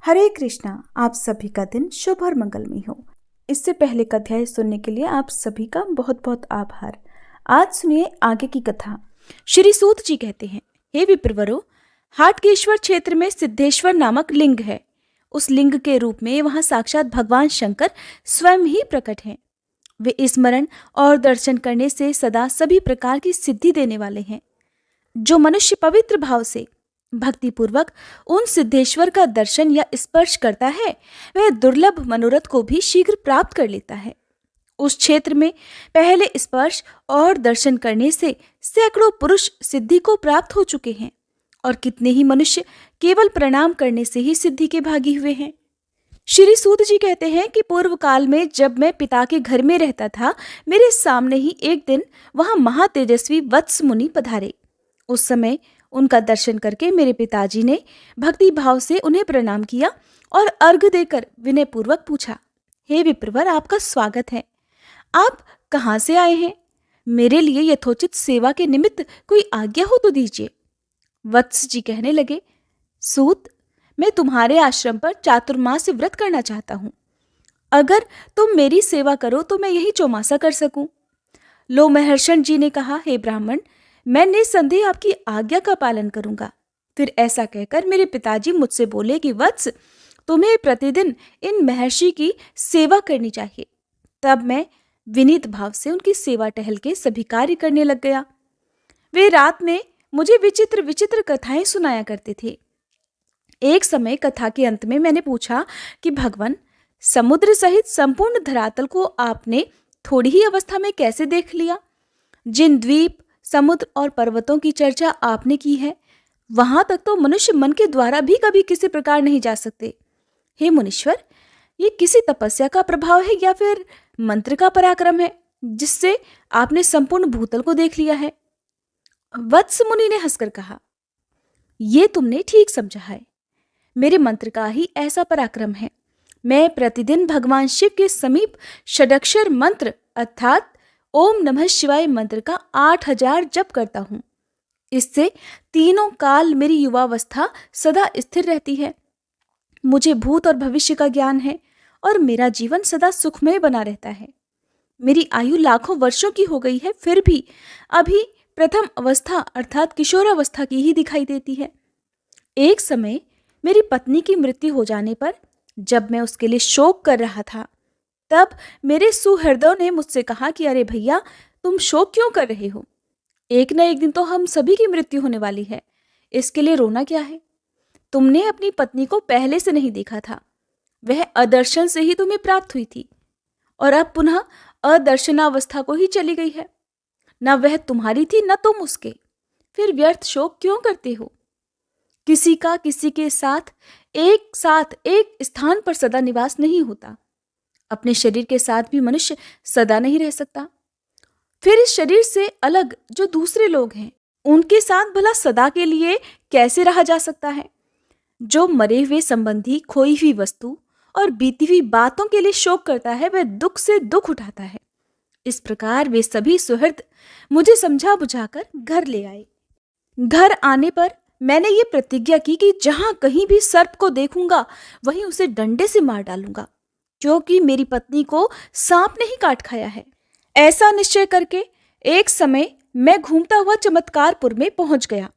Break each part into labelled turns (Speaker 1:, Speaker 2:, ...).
Speaker 1: हरे कृष्णा। आप सभी का दिन शुभ और मंगलमय हो। इससे पहले का अध्याय सुनने के लिए आप सभी का बहुत बहुत आभार। आज सुनिए आगे की कथा।
Speaker 2: श्री सूत जी कहते हैं, हे विप्रवरो, हाटकेश्वर क्षेत्र में सिद्धेश्वर नामक लिंग है। उस लिंग के रूप में वहां साक्षात भगवान शंकर स्वयं ही प्रकट हैं। वे स्मरण और दर्शन करने से सदा सभी प्रकार की सिद्धि देने वाले हैं। जो मनुष्य पवित्र भाव से भक्ति पूर्वक उन सिद्धेश्वर का दर्शन या स्पर्श करता है, वह दुर्लभ मनोरथ को भी शीघ्र प्राप्त कर लेता है। उस क्षेत्र में पहले स्पर्श और दर्शन करने से सैकड़ों पुरुष सिद्धि को प्राप्त हो चुके हैं और कितने ही मनुष्य केवल प्रणाम करने से ही सिद्धि के भागी हुए हैं। श्री सूत जी कहते हैं कि पूर्व काल में जब मैं पिता के घर में रहता था, मेरे सामने ही एक दिन वहां महातेजस्वी वत्स मुनि पधारे। उस समय उनका दर्शन करके मेरे पिताजी ने भक्ति भाव से उन्हें प्रणाम किया और अर्घ्य देकर विनय पूर्वक पूछा, हे विप्रवर, आपका स्वागत है। आप कहाँ से आए हैं? मेरे लिए यथोचित सेवा के निमित्त कोई आज्ञा हो तो दीजिए। वत्स जी कहने लगे, सूत, मैं तुम्हारे आश्रम पर चातुर्मास व्रत करना चाहता हूँ। अगर तुम मेरी सेवा करो तो मैं यही चौमासा कर सकूं। लोमहर्षण जी ने कहा, हे ब्राह्मण, मैं निसंदेह आपकी आज्ञा का पालन करूंगा। फिर ऐसा कहकर मेरे पिताजी मुझसे बोले कि वत्स, तुम्हें प्रतिदिन इन महर्षि की सेवा करनी चाहिए। तब मैं विनीत भाव से उनकी सेवा टहल के सभी कार्य करने लग गया। वे रात में मुझे विचित्र विचित्र कथाएं सुनाया करते थे। एक समय कथा के अंत में मैंने पूछा कि भगवान, समुद्र सहित संपूर्ण धरातल को आपने थोड़ी ही अवस्था में कैसे देख लिया? जिन द्वीप, समुद्र और पर्वतों की चर्चा आपने की है, वहां तक तो मनुष्य मन के द्वारा भी कभी किसी प्रकार नहीं जा सकते। हे मुनीश्वर, ये किसी तपस्या का प्रभाव है या फिर मंत्र का पराक्रम है जिससे आपने संपूर्ण भूतल को देख लिया है? वत्स मुनि ने हंसकर कहा, ये तुमने ठीक समझा है। मेरे मंत्र का ही ऐसा पराक्रम है। मैं प्रतिदिन भगवान शिव के समीप षडक्षर मंत्र अर्थात ओम नमः शिवाय मंत्र का 8000 जप करता हूं। इससे तीनों काल मेरी युवावस्था सदा स्थिर रहती है। मुझे भूत और भविष्य का ज्ञान है और मेरा जीवन सदा सुखमय बना रहता है। मेरी आयु लाखों वर्षों की हो गई है, फिर भी अभी प्रथम अवस्था अर्थात किशोरावस्था की ही दिखाई देती है। एक समय मेरी पत्नी की मृत्यु हो जाने पर जब मैं उसके लिए शोक कर रहा था, तब मेरे सुहृदों ने मुझसे कहा कि अरे भैया, तुम शोक क्यों कर रहे हो? एक न एक दिन तो हम सभी की मृत्यु होने वाली है, इसके लिए रोना क्या है? तुमने अपनी पत्नी को पहले से नहीं देखा था, वह अदर्शन से ही तुम्हें प्राप्त हुई थी और अब पुनः अदर्शनावस्था को ही चली गई है। न वह तुम्हारी थी न तुम उसके, फिर व्यर्थ शोक क्यों करते हो? किसी का किसी के साथ एक स्थान पर सदा निवास नहीं होता। अपने शरीर के साथ भी मनुष्य सदा नहीं रह सकता। फिर इस शरीर से अलग जो दूसरे लोग हैं, उनके साथ भला सदा के लिए कैसे रहा जा सकता है? जो मरे हुए संबंधी, खोई हुई वस्तु और बीती हुई बातों के लिए शोक करता है, वह दुख से दुख उठाता है। इस प्रकार वे सभी सुहृद मुझे समझा बुझाकर घर ले आए। घर आने पर मैंने ये प्रतिज्ञा की कि जहां कहीं भी सर्प को देखूंगा वहीं उसे डंडे से मार डालूंगा, क्योंकि मेरी पत्नी को सांप ने ही काट खाया है। ऐसा निश्चय करके एक समय मैं घूमता हुआ चमत्कारपुर में पहुंच गया।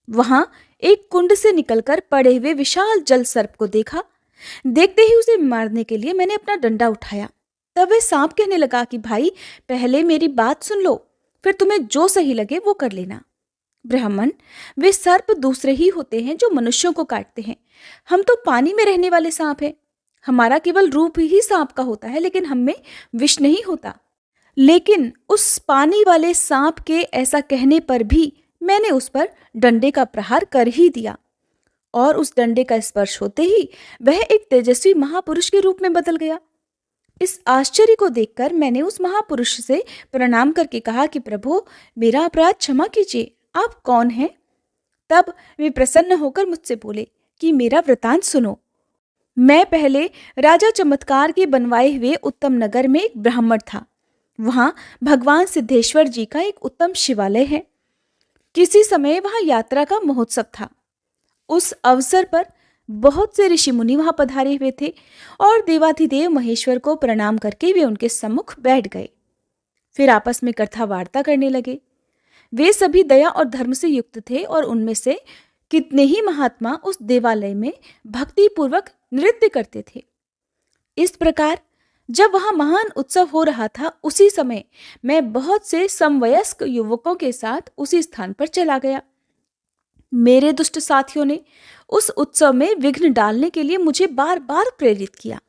Speaker 2: वहां एक कुंड से निकलकर पड़े हुए विशाल जल सर्प को देखा। देखते ही उसे मारने के लिए मैंने अपना डंडा उठाया। तब वह सांप कहने लगा कि भाई, पहले मेरी बात सुन लो, फिर तुम्हें जो सही लगे वो कर लेना। ब्राह्मण, वे सर्प दूसरे ही होते हैं जो मनुष्यों को काटते हैं। हम तो पानी में रहने वाले सांप हैं। हमारा केवल रूप ही सांप का होता है, लेकिन हम में विष नहीं होता। लेकिन उस पानी वाले सांप के ऐसा कहने पर भी मैंने उस पर डंडे का प्रहार कर ही दिया और उस डंडे का स्पर्श होते ही वह एक तेजस्वी महापुरुष के रूप में बदल गया। इस आश्चर्य को देखकर मैंने उस महापुरुष से प्रणाम करके कहा कि प्रभु, मेरा अपराध क्षमा कीजिए, आप कौन हैं? तब वे प्रसन्न होकर मुझसे बोले कि मेरा वृतांत सुनो। मैं पहले राजा चमत्कार के बनवाए हुए उत्तम नगर में एक ब्राह्मण था। वहां भगवान सिद्धेश्वर जी का एक उत्तम शिवालय है। किसी समय वहां यात्रा का महोत्सव था। उस अवसर पर बहुत से ऋषि मुनि वहां पधारे हुए थे और देवाधिदेव महेश्वर को प्रणाम करके वे उनके सम्मुख बैठ गए। फिर आपस में कथा वार्ता करने लगे। वे सभी दया और धर्म से युक्त थे और उनमें से कितने ही महात्मा उस देवालय में भक्ति पूर्वक नृत्य करते थे। इस प्रकार जब वहां महान उत्सव हो रहा था, उसी समय मैं बहुत से समवयस्क युवकों के साथ उसी स्थान पर चला गया। मेरे दुष्ट साथियों ने उस उत्सव में विघ्न डालने के लिए मुझे बार बार प्रेरित किया।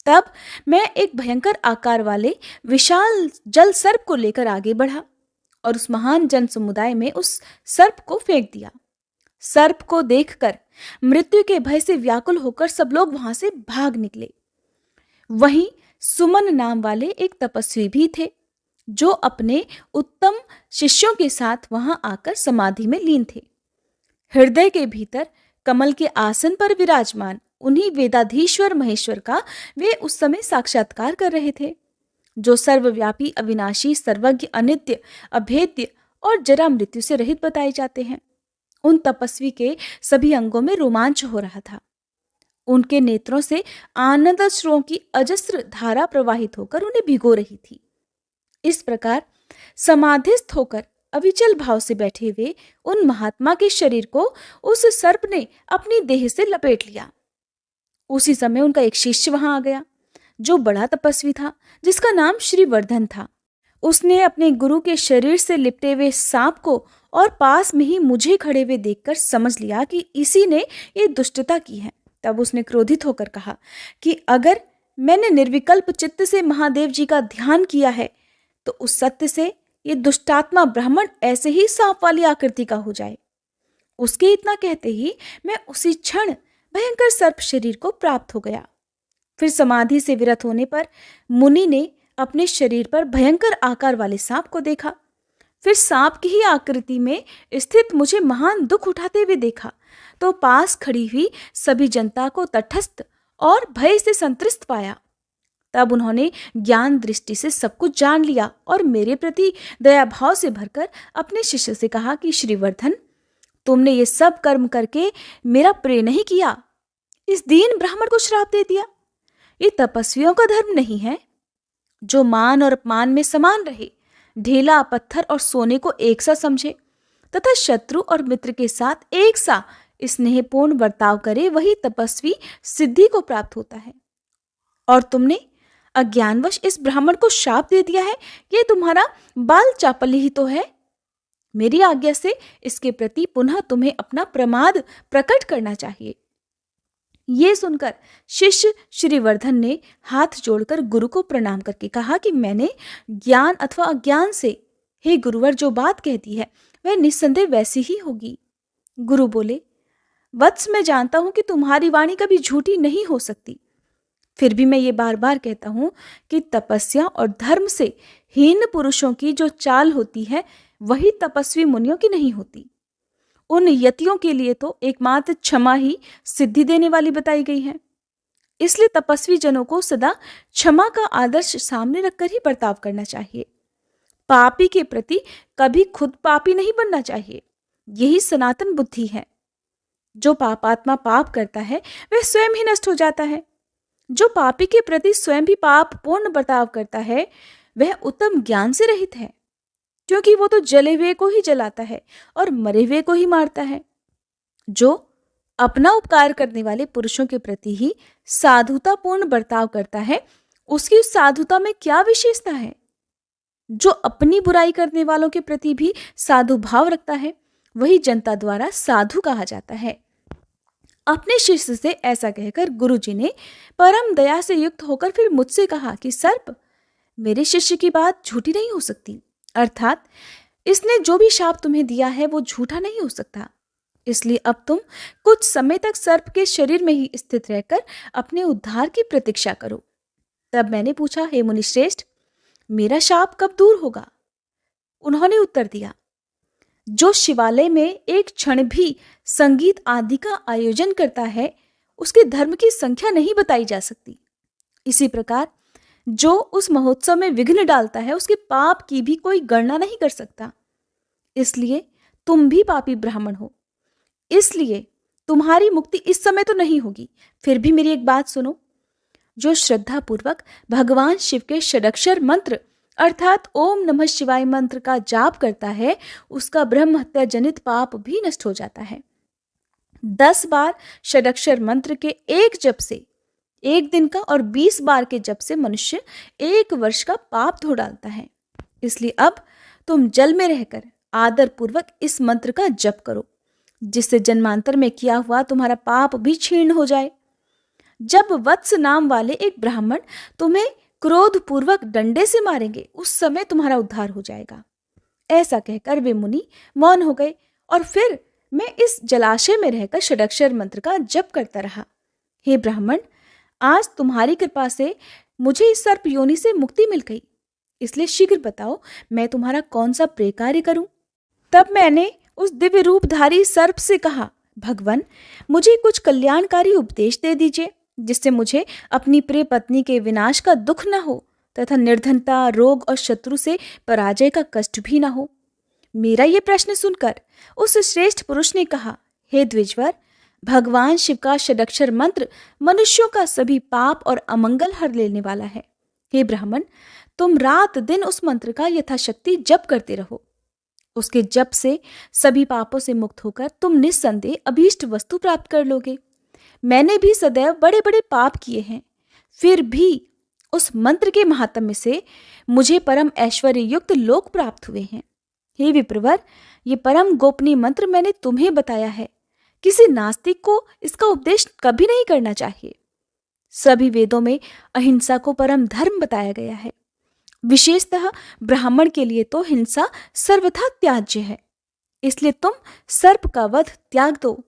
Speaker 2: तब मैं एक भयंकर आकार वाले विशाल जल सर्प को लेकर आगे बढ़ा और उस महान जन समुदाय में उस सर्प को फेंक दिया। सर्प को देखकर मृत्यु के भय से व्याकुल होकर सब लोग वहां से भाग निकले। वहीं सुमन नाम वाले एक तपस्वी भी थे, जो अपने उत्तम शिष्यों के साथ वहां आकर समाधि में लीन थे। हृदय के भीतर कमल के आसन पर विराजमान उन्हीं वेदाधीश्वर महेश्वर का वे उस समय साक्षात्कार कर रहे थे, जो सर्वव्यापी, अविनाशी, सर्वज्ञ, अनित्य, अभेद्य और जरा मृत्यु से रहित बताए जाते हैं। उन तपस्वी के सभी अंगों में रोमांच हो रहा था। उनके नेत्रों से आनंद अश्रुओं की अजस्र धारा प्रवाहित होकर उन्हें भिगो रही थी। इस प्रकार समाधिस्थ होकर अविचल भाव से बैठे हुए उन महात्मा के शरीर को उस सर्प ने अपनी देह से लपेट लिया। उसी समय उनका एक शिष्य वहां आ गया, जो बड़ा तपस्वी था, जिसका नाम श्रीवर्धन था। उसने अपने गुरु के शरीर से लिपटे हुए सांप को और पास में ही मुझे खड़े हुए देखकर समझ लिया कि इसी ने ये दुष्टता की है। तब उसने क्रोधित होकर कहा कि अगर मैंने निर्विकल्प चित्त से महादेव जी का ध्यान किया है, तो उस सत्य से ये दुष्टात्मा ब्राह्मण ऐसे ही सांप वाली आकृति का हो जाए। उसके इतना कहते ही मैं उसी क्षण भयंकर सर्प शरीर को प्राप्त हो गया। फिर समाधि से विरत होने पर मुनि ने अपने शरीर पर भयंकर आकार वाले सांप को देखा। फिर सांप की ही आकृति में स्थित मुझे महान दुख उठाते हुए देखा, तो पास खड़ी हुई सभी जनता को तटस्थ और भय से संतृष्ट पाया। तब उन्होंने ज्ञान दृष्टि से सब कुछ जान लिया और मेरे प्रति दया भाव से भरकर अपने शिष्य से कहा कि श्रीवर्धन, तुमने ये सब कर्म करके मेरा प्रिय नहीं किया, इस दीन ब्राह्मण को श्राप दे दिया। ये तपस्वियों का धर्म नहीं है, जो मान और अपमान में समान रहे, ढेला, पत्थर और सोने को एक सा समझे तथा शत्रु और मित्र के साथ एक सा स्नेहपूर्ण बर्ताव करे, वही तपस्वी सिद्धि को प्राप्त होता है। और तुमने अज्ञानवश इस ब्राह्मण को शाप दे दिया है। ये तुम्हारा बाल चापल्य ही तो है। मेरी आज्ञा से इसके प्रति पुनः तुम्हें अपना प्रमाद प्रकट करना चाहिए। ये सुनकर शिष्य श्रीवर्धन ने हाथ जोड़कर गुरु को प्रणाम करके कहा कि मैंने ज्ञान अथवा अज्ञान से, हे गुरुवर, जो बात कहती है वह निस्संदेह वैसी ही होगी। गुरु बोले, वत्स, मैं जानता हूं कि तुम्हारी वाणी कभी झूठी नहीं हो सकती। फिर भी मैं ये बार बार कहता हूं कि तपस्या और धर्म से हीन पुरुषों की जो चाल होती है, वही तपस्वी मुनियों की नहीं होती। उन यतियों के लिए तो एकमात्र क्षमा ही सिद्धि देने वाली बताई गई है। इसलिए तपस्वी जनों को सदा क्षमा का आदर्श सामने रखकर ही बर्ताव करना चाहिए। पापी के प्रति कभी खुद पापी नहीं बनना चाहिए। यही सनातन बुद्धि है। जो पापात्मा पाप करता है वह स्वयं ही नष्ट हो जाता है। जो पापी के प्रति स्वयं भी पाप पूर्ण बर्ताव करता है वह उत्तम ज्ञान से रहित है, क्योंकि वो तो जले हुए को ही जलाता है और मरे हुए को ही मारता है। जो अपना उपकार करने वाले पुरुषों के प्रति ही साधुतापूर्ण बर्ताव करता है, उसकी उस साधुता में क्या विशेषता है? जो अपनी बुराई करने वालों के प्रति भी साधु भाव रखता है, वही जनता द्वारा साधु कहा जाता है। अपने शिष्य से ऐसा कहकर गुरुजी ने परम दया से युक्त होकर फिर मुझसे कहा कि सर्प, मेरे शिष्य की बात झूठी नहीं हो सकती, अर्थात इसने जो भी शाप तुम्हें दिया है वो झूठा नहीं हो सकता। इसलिए अब तुम कुछ समय तक सर्प के शरीर में ही स्थित रहकर अपने उद्धार की प्रतीक्षा करो। तब मैंने पूछा, हे मुनिश्रेष्ठ, मेरा शाप कब दूर होगा? उन्होंने उत्तर दिया, जो शिवालय में एक क्षण भी संगीत आदि का आयोजन करता है, उसके धर्म की संख्या नहीं बताई जा सकती। इसी प्रकार जो उस महोत्सव में विघ्न डालता है, उसके पाप की भी कोई गणना नहीं कर सकता। इसलिए तुम भी पापी ब्राह्मण हो। इसलिए तुम्हारी मुक्ति इस समय तो नहीं होगी, फिर भी मेरी एक बात सुनो। जो श्रद्धा पूर्वक भगवान शिव के षडक्षर मंत्र अर्थात ओम नमः शिवाय मंत्र का जाप करता है, उसका ब्रह्म हत्या जनित पाप भी नष्ट हो जाता है। 10 बार षडक्षर मंत्र के एक जप से, एक दिन का, और 20 बार के जप से मनुष्य 1 वर्ष का पाप धो डालता है। इसलिए अब तुम जल में रहकर आदर पूर्वक इस मंत्र का जप करो, जिससे जन्मांतर में किया हुआ तुम्हारा पाप भी क्षीण हो जाए। जब वत्स नाम वाले एक ब्राह्मण तुम्हें क्रोध पूर्वक डंडे से मारेंगे, उस समय तुम्हारा उद्धार हो जाएगा। ऐसा कहकर वे मुनि मौन हो गए और फिर मैं इस जलाशय में रहकर षडक्षर मंत्र का जप करता रहा। हे ब्राह्मण, आज तुम्हारी कृपा से मुझे इस सर्प योनि से मुक्ति मिल गई, इसलिए शीघ्र बताओ मैं तुम्हारा कौन सा प्रिय कार्य करूं। तब मैंने उस दिव्य रूपधारी सर्प से कहा, भगवान, मुझे कुछ कल्याणकारी उपदेश दे दीजिए, जिससे मुझे अपनी प्रिय पत्नी के विनाश का दुख न हो तथा निर्धनता, रोग और शत्रु से पराजय का कष्ट भी न हो। मेरा ये प्रश्न सुनकर उस श्रेष्ठ पुरुष ने कहा, हे द्विजवर, भगवान शिव का षडक्षर मंत्र मनुष्यों का सभी पाप और अमंगल हर लेने वाला है। हे ब्राह्मण, तुम रात दिन उस मंत्र का यथाशक्ति जप करते रहो। उसके जप से सभी पापों से मुक्त होकर तुम निस्संदेह अभीष्ट वस्तु प्राप्त कर लोगे। मैंने भी सदैव बड़े बड़े पाप किए हैं, फिर भी उस मंत्र के महात्म्य से मुझे परम ऐश्वर्य युक्त लोक प्राप्त हुए हैं। हे विप्रवर, ये परम गोपनीय मंत्र मैंने तुम्हें बताया है। किसी नास्तिक को इसका उपदेश कभी नहीं करना चाहिए। सभी वेदों में अहिंसा को परम धर्म बताया गया है। विशेषतः ब्राह्मण के लिए तो हिंसा सर्वथा त्याज्य है। इसलिए तुम सर्प का वध त्याग दो।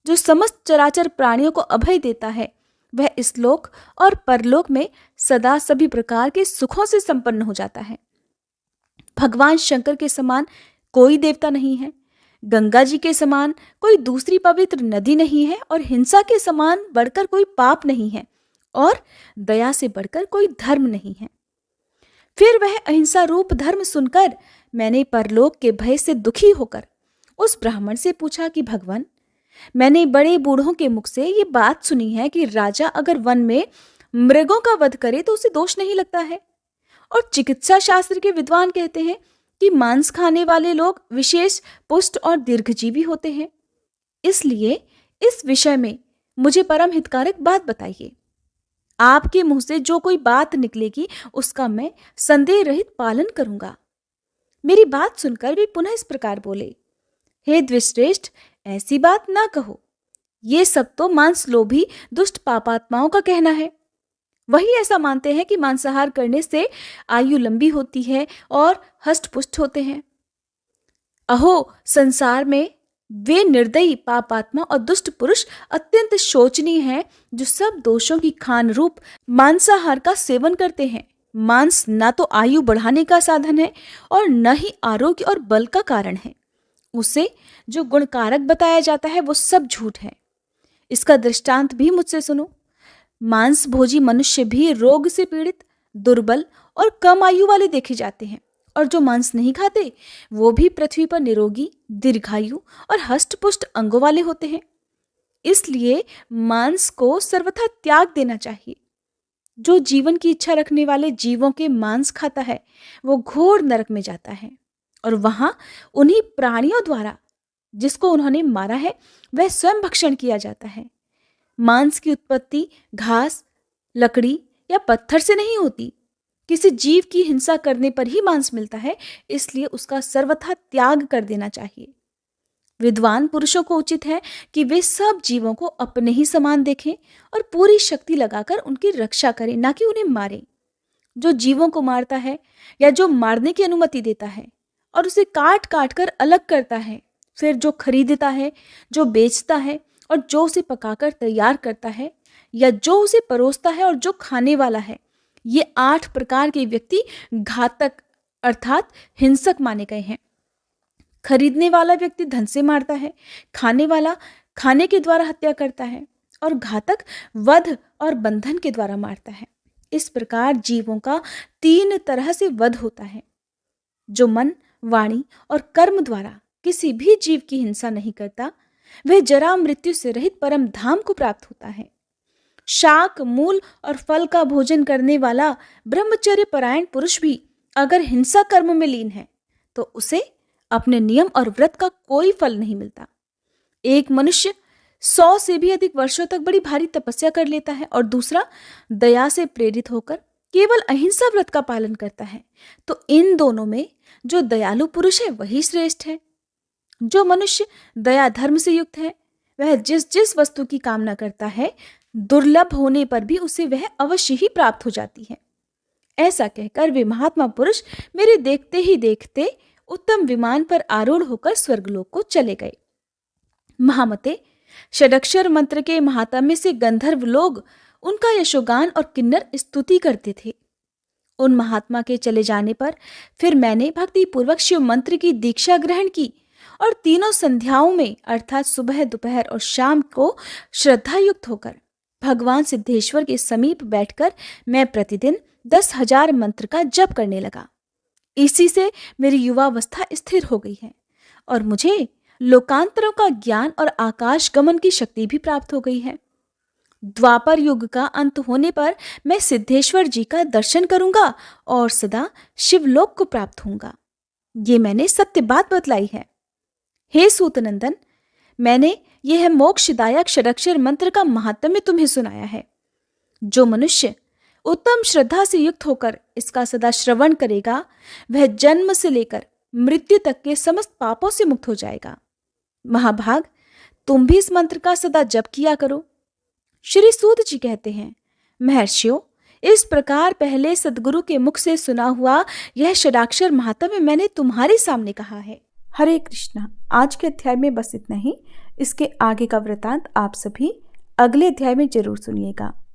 Speaker 2: जो समस्त चराचर प्राणियों को अभय देता है, वह इस लोक और परलोक में सदा सभी प्रकार के सुखों से संपन्न हो जाता है। भगवान शंकर के समान कोई देवता नहीं है, गंगा जी के समान कोई दूसरी पवित्र नदी नहीं है, और हिंसा के समान बढ़कर कोई पाप नहीं है, और दया से बढ़कर कोई धर्म नहीं है। फिर वह अहिंसा रूप धर्म सुनकर मैंने परलोक के भय से दुखी होकर उस ब्राह्मण से पूछा कि भगवान, मैंने बड़े बूढ़ों के मुख से ये बात सुनी है कि राजा अगर वन में मृगों का वध करे तो उसे दोष नहीं लगता है, और चिकित्सा शास्त्र के विद्वान कहते हैं कि मांस खाने वाले लोग विशेष पुष्ट और दीर्घजीवी होते हैं। इसलिए इस विषय में मुझे परम हितकारक बात बताइए। आपके मुंह से जो कोई बात निकलेगी उसका मैं संदेह रहित पालन करूंगा। मेरी बात सुनकर वे पुनः इस प्रकार बोले, हे द्विश्रेष्ठ, ऐसी बात ना कहो। ये सब तो मांस लोभी दुष्ट पापात्माओं का कहना है। वही ऐसा मानते हैं कि मांसाहार करने से आयु लंबी होती है और हष्ट-पुष्ट होते हैं। अहो, संसार में वे निर्दयी पापात्मा और दुष्ट पुरुष अत्यंत शोचनीय हैं, जो सब दोषों की खान रूप मांसाहार का सेवन करते हैं। मांस ना तो आयु बढ़ाने का साधन है और न ही आरोग्य और बल का कारण है। उसे जो गुणकारक बताया जाता है वो सब झूठ है। इसका दृष्टांत भी मुझसे सुनो। मांस भोजी मनुष्य भी रोग से पीड़ित, दुर्बल और कम आयु वाले देखे जाते हैं, और जो मांस नहीं खाते वो भी पृथ्वी पर निरोगी, दीर्घायु और हष्ट-पुष्ट अंगों वाले होते हैं। इसलिए मांस को सर्वथा त्याग देना चाहिए। जो जीवन की इच्छा रखने वाले जीवों के मांस खाता है वो घोर नरक में जाता है, और वहां उन्हीं प्राणियों द्वारा जिसको उन्होंने मारा है वह स्वयं भक्षण किया जाता है। मांस की उत्पत्ति घास, लकड़ी या पत्थर से नहीं होती। किसी जीव की हिंसा करने पर ही मांस मिलता है, इसलिए उसका सर्वथा त्याग कर देना चाहिए। विद्वान पुरुषों को उचित है कि वे सब जीवों को अपने ही समान देखें और पूरी शक्ति लगाकर उनकी रक्षा करें, ना कि उन्हें मारें। जो जीवों को मारता है या जो मारने की अनुमति देता है और उसे काट काट कर अलग करता है, फिर जो खरीदता है, जो बेचता है और जो उसे पकाकर तैयार करता है, या जो उसे परोसता है और जो खाने वाला है, ये 8 प्रकार के व्यक्ति घातक अर्थात हिंसक माने गए हैं। खरीदने वाला व्यक्ति धन से मारता है, खाने वाला खाने के द्वारा हत्या करता है, और घातक वध और बंधन के द्वारा मारता है। इस प्रकार जीवों का 3 तरह से वध होता है। जो मन, वाणी और कर्म द्वारा किसी भी जीव की हिंसा नहीं करता, वह जरा मृत्यु से रहित परम धाम को प्राप्त होता है। शाक, मूल और फल का भोजन करने वाला ब्रह्मचर्य परायण पुरुष भी अगर हिंसा कर्म में लीन है तो उसे अपने नियम और व्रत का कोई फल नहीं मिलता। एक मनुष्य 100 से भी अधिक वर्षों तक बड़ी भारी तपस्या कर लेता है और दूसरा दया से प्रेरित होकर केवल अहिंसा व्रत का पालन करता है, तो इन दोनों में जो दयालु पुरुष है वही श्रेष्ठ है। जो मनुष्य दया धर्म से युक्त है वह जिस जिस वस्तु की कामना करता है दुर्लभ होने पर भी उसे वह अवश्य ही प्राप्त हो जाती है। ऐसा कहकर वे महात्मा पुरुष मेरे देखते ही देखते उत्तम विमान पर आरूढ़ होकर स्वर्गलोक को चले गए। महामते, षडक्षर मंत्र के महात्म्य से गंधर्व लोग उनका यशोगान और किन्नर स्तुति करते थे। उन महात्मा के चले जाने पर फिर मैंने भक्ति पूर्वक शिव मंत्र की दीक्षा ग्रहण की और तीनों संध्याओं में अर्थात सुबह, दोपहर और शाम को श्रद्धा युक्त होकर भगवान सिद्धेश्वर के समीप बैठकर मैं प्रतिदिन 10,000 मंत्र का जप करने लगा। इसी से मेरी युवावस्था स्थिर हो गई है और मुझे लोकांतरों का ज्ञान और आकाश गमन की शक्ति भी प्राप्त हो गई है। द्वापर युग का अंत होने पर मैं सिद्धेश्वर जी का दर्शन करूंगा और सदा शिवलोक को प्राप्त होऊंगा। ये मैंने सत्य बात बतलाई है। हे सूतनंदन, मैंने यह मोक्षदायक षडक्षर मंत्र का महात्म्य तुम्हें सुनाया है। जो मनुष्य उत्तम श्रद्धा से युक्त होकर इसका सदा श्रवण करेगा वह जन्म से लेकर मृत्यु तक के समस्त पापों से मुक्त हो जाएगा। महाभाग, तुम भी इस मंत्र का सदा जप किया करो। श्री सूत जी कहते हैं, महर्षियों, इस प्रकार पहले सद्गुरु के मुख से सुना हुआ यह षडाक्षर महात्म्य मैंने तुम्हारे सामने कहा है।
Speaker 1: हरे कृष्णा। आज के अध्याय में बस इतना ही। इसके आगे का वृतांत आप सभी अगले अध्याय में जरूर सुनिएगा।